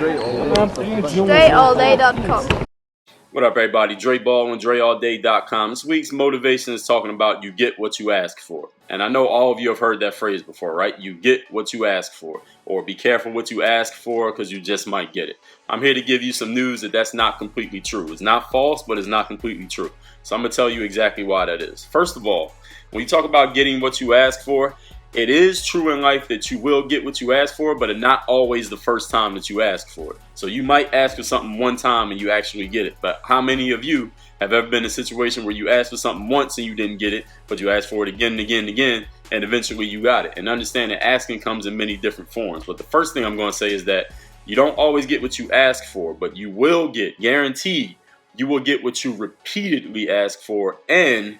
DreAllDay.com. What up, everybody? Dre Baldwin, DreAllDay.com. This week's motivation is talking about you get what you ask for. And I know all of you have heard that phrase before, right? You get what you ask for. Or be careful what you ask for because you just might get it. I'm here to give you some news that that's not completely true. It's not false, but it's not completely true. So I'm going to tell you exactly why that is. First of all, when you talk about getting what you ask for, it is true in life that you will get what you ask for, but it's not always the first time that you ask for it. So you might ask for something one time and you actually get it. But how many of you have ever been in a situation where you asked for something once and you didn't get it, but you asked for it again and again and again, and eventually you got it? And understand that asking comes in many different forms. But the first thing I'm going to say is that you don't always get what you ask for, but you will get, guaranteed, you will get what you repeatedly ask for, and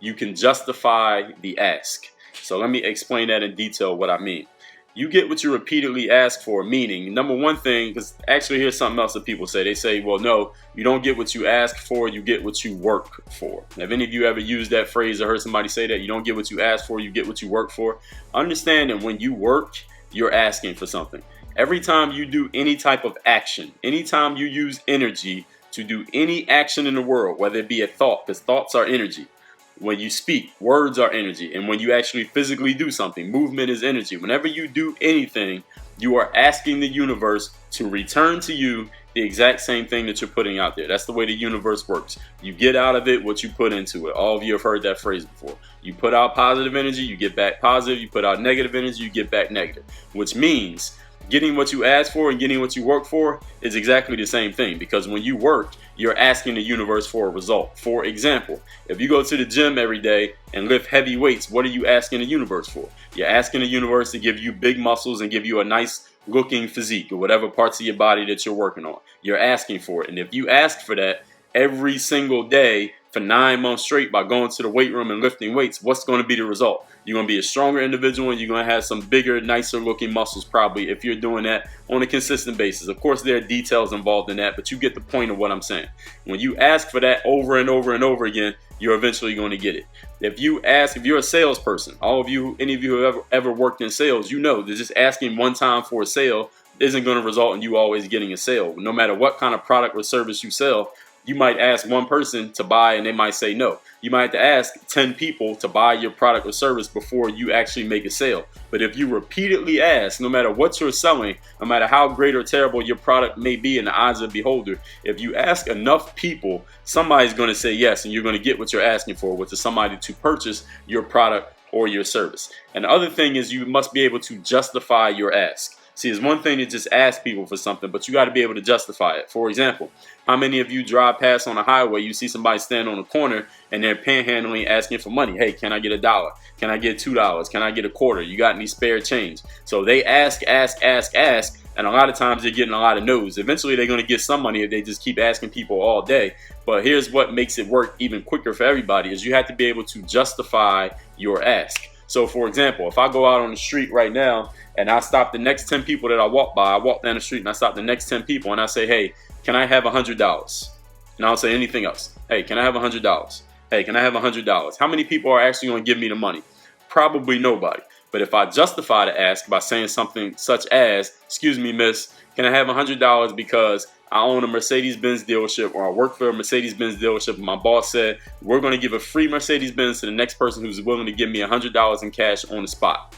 you can justify the ask. So let me explain that in detail what I mean. You get what you repeatedly ask for, meaning, number one thing, because actually here's something else that people say. They say, well, no, you don't get what you ask for, you get what you work for. Have any of you ever used that phrase or heard somebody say that? You don't get what you ask for, you get what you work for. Understand that when you work, you're asking for something. Every time you do any type of action, anytime you use energy to do any action in the world, whether it be a thought, because thoughts are energy. When you speak, words are energy. And when you actually physically do something, movement is energy. Whenever you do anything, you are asking the universe to return to you the exact same thing that you're putting out there. That's the way the universe works. You get out of it what you put into it. All of you have heard that phrase before. You put out positive energy, you get back positive. You put out negative energy, you get back negative. Which means getting what you ask for and getting what you work for is exactly the same thing, because when you work, you're asking the universe for a result. For example, if you go to the gym every day and lift heavy weights, what are you asking the universe for? You're asking the universe to give you big muscles and give you a nice looking physique or whatever parts of your body that you're working on. You're asking for it. And if you ask for that every single day for 9 months straight by going to the weight room and lifting weights, what's going to be the result? You're going to be a stronger individual and you're going to have some bigger, nicer looking muscles probably if you're doing that on a consistent basis. Of course, there are details involved in that, but you get the point of what I'm saying. When you ask for that over and over and over again, you're eventually going to get it. If you ask, if you're a salesperson, all of you, any of you who have ever worked in sales, you know that just asking one time for a sale isn't going to result in you always getting a sale. No matter what kind of product or service you sell, you might ask one person to buy and they might say no. You might have to ask 10 people to buy your product or service before you actually make a sale. But if you repeatedly ask, no matter what you're selling, no matter how great or terrible your product may be in the eyes of the beholder, if you ask enough people, somebody's going to say yes, and you're going to get what you're asking for, which is somebody to purchase your product or your service. And the other thing is you must be able to justify your ask. See, it's one thing to just ask people for something, but you got to be able to justify it. For example, how many of you drive past on a highway, you see somebody stand on a corner and they're panhandling, asking for money? Hey, can I get $1? Can I get $2? Can I get a quarter? You got any spare change? So they ask, and a lot of times they're getting a lot of no's. Eventually they're going to get some money if they just keep asking people all day. But here's what makes it work even quicker for everybody is you have to be able to justify your ask. So for example, if I go out on the street right now and I stop the next 10 people that I walk by, I walk down the street and I stop the next 10 people and I say, hey, can I have $100? And I don't say anything else. Hey, can I have $100? Hey, can I have $100? How many people are actually going to give me the money? Probably nobody. But if I justify the ask by saying something such as, excuse me, miss, can I have $100 because I own a Mercedes-Benz dealership, or I work for a Mercedes-Benz dealership, and my boss said we're going to give a free Mercedes-Benz to the next person who's willing to give me $100 in cash on the spot.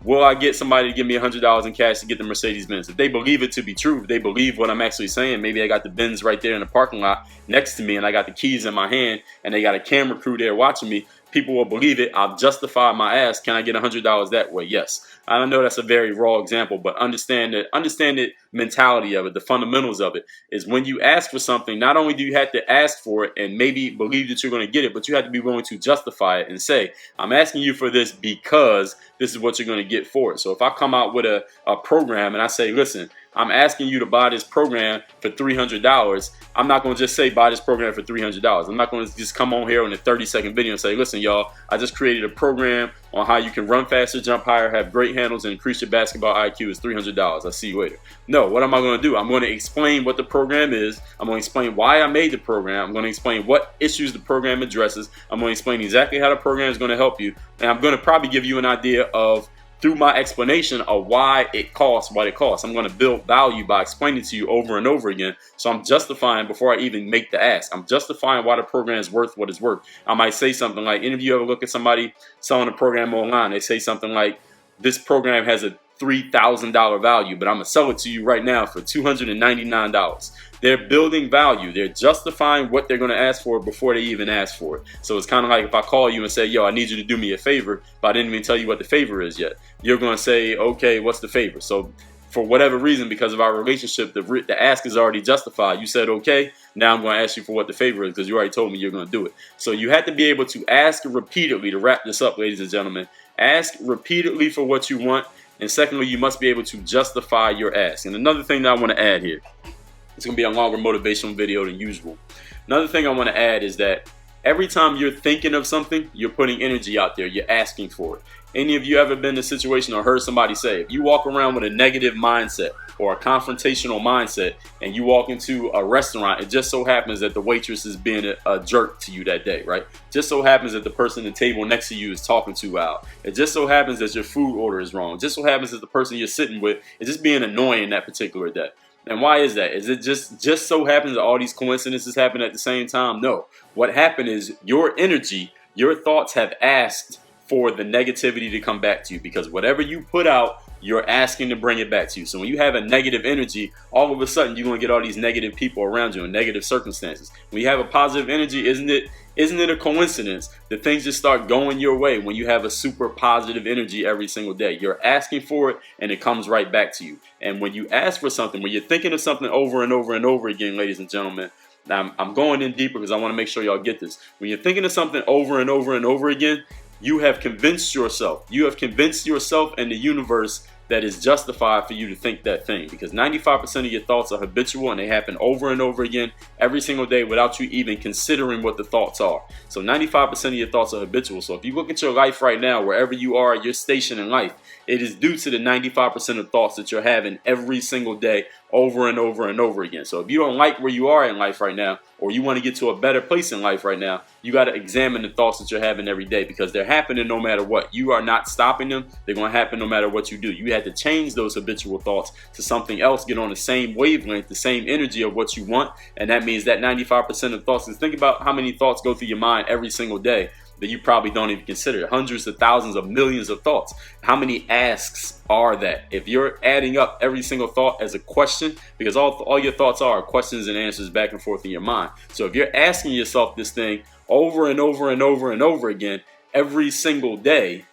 Will I get somebody to give me $100 in cash to get the Mercedes-Benz? If they believe it to be true, if they believe what I'm actually saying, maybe I got the Benz right there in the parking lot next to me and I got the keys in my hand and they got a camera crew there watching me, people will believe it. I've justified my ask. Can I get $100 that way? Yes. I know that's a very raw example, but understand the mentality of it, the fundamentals of it is when you ask for something, not only do you have to ask for it and maybe believe that you're going to get it, but you have to be willing to justify it and say, I'm asking you for this because this is what you're going to get for it. So if I come out with a program and I say, listen, I'm asking you to buy this program for $300. I'm not going to just say buy this program for $300. I'm not going to just come on here in a 30-second video and say, listen, y'all, I just created a program on how you can run faster, jump higher, have great handles, and increase your basketball IQ. Is $300. I'll see you later. No, what am I going to do? I'm going to explain what the program is. I'm going to explain why I made the program. I'm going to explain what issues the program addresses. I'm going to explain exactly how the program is going to help you. And I'm going to probably give you an idea of through my explanation of why it costs what it costs. I'm going to build value by explaining to you over and over again. So I'm justifying before I even make the ask. I'm justifying why the program is worth what it's worth. I might say something like, any of you ever look at somebody selling a program online, they say something like, this program has a $3,000 value, but I'm going to sell it to you right now for $299. They're building value. They're justifying what they're going to ask for before they even ask for it. So it's kind of like if I call you and say, yo, I need you to do me a favor, but I didn't even tell you what the favor is yet. You're going to say, okay, what's the favor? So for whatever reason, because of our relationship, the ask is already justified. You said, okay, now I'm going to ask you for what the favor is because you already told me you're going to do it. So you have to be able to ask repeatedly. To wrap this up, ladies and gentlemen, ask repeatedly for what you want. And secondly, you must be able to justify your ask. And another thing that I want to add here, it's going to be a longer motivational video than usual. Another thing I want to add is that every time you're thinking of something, you're putting energy out there. You're asking for it. Any of you ever been in a situation or heard somebody say, if you walk around with a negative mindset or a confrontational mindset and you walk into a restaurant, it just so happens that the waitress is being a jerk to you that day, right? Just so happens that the person at the table next to you is talking too loud. It just so happens that your food order is wrong. It just so happens that the person you're sitting with is just being annoying that particular day. And why is that? Is it just so happens that all these coincidences happen at the same time? No. What happened is your energy, your thoughts have asked for the negativity to come back to you, because whatever you put out, you're asking to bring it back to you. So when you have a negative energy, all of a sudden you're going to get all these negative people around you and negative circumstances. When you have a positive energy, isn't it a coincidence that things just start going your way when you have a super positive energy every single day? You're asking for it and it comes right back to you. And when you ask for something, when you're thinking of something over and over and over again, ladies and gentlemen, now I'm going in deeper because I want to make sure y'all get this. When you're thinking of something over and over and over again, you have convinced yourself. You have convinced yourself and the universe that is justified for you to think that thing, because 95% of your thoughts are habitual and they happen over and over again every single day without you even considering what the thoughts are. So 95% of your thoughts are habitual. So if you look at your life right now, wherever you are, your station in life, it is due to the 95% of thoughts that you're having every single day over and over and over again. So if you don't like where you are in life right now, or you want to get to a better place in life right now, you got to examine the thoughts that you're having every day, because they're happening no matter what. You are not stopping them. They're going to happen no matter what you do. You had to change those habitual thoughts to something else, get on the same wavelength, the same energy of what you want. And that means that 95% of thoughts, is think about how many thoughts go through your mind every single day that you probably don't even consider. Hundreds of thousands of millions of thoughts. How many asks are that? If you're adding up every single thought as a question, because all your thoughts are questions and answers back and forth in your mind. So if you're asking yourself this thing over and over and over and over again every single day,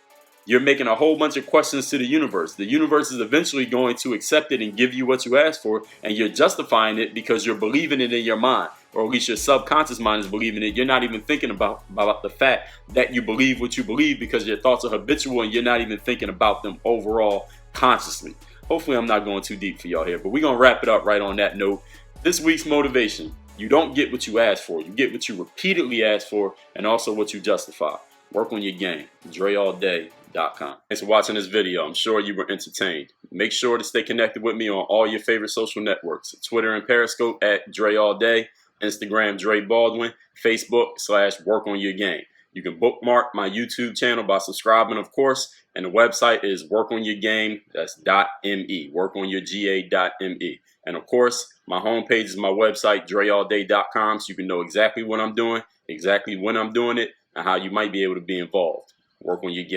you're making a whole bunch of questions to the universe. The universe is eventually going to accept it and give you what you asked for, and you're justifying it because you're believing it in your mind, or at least your subconscious mind is believing it. You're not even thinking about the fact that you believe what you believe, because your thoughts are habitual and you're not even thinking about them overall consciously. Hopefully I'm not going too deep for y'all here, but we're going to wrap it up right on that note. This week's motivation: you don't get what you ask for. You get what you repeatedly ask for, and also what you justify. Work on your game. DreAllDay.com. Thanks for watching this video. I'm sure you were entertained. Make sure to stay connected with me on all your favorite social networks: Twitter and Periscope at DreAllDay, Instagram Dre Baldwin, Facebook /Work on Your Game. You can bookmark my YouTube channel by subscribing, of course, and the website is workonyourgame. That's .me. Workonyourga.me. And of course, my homepage is my website, DreAllDay.com, so you can know exactly what I'm doing, exactly when I'm doing it, and how you might be able to be involved. Work on your game.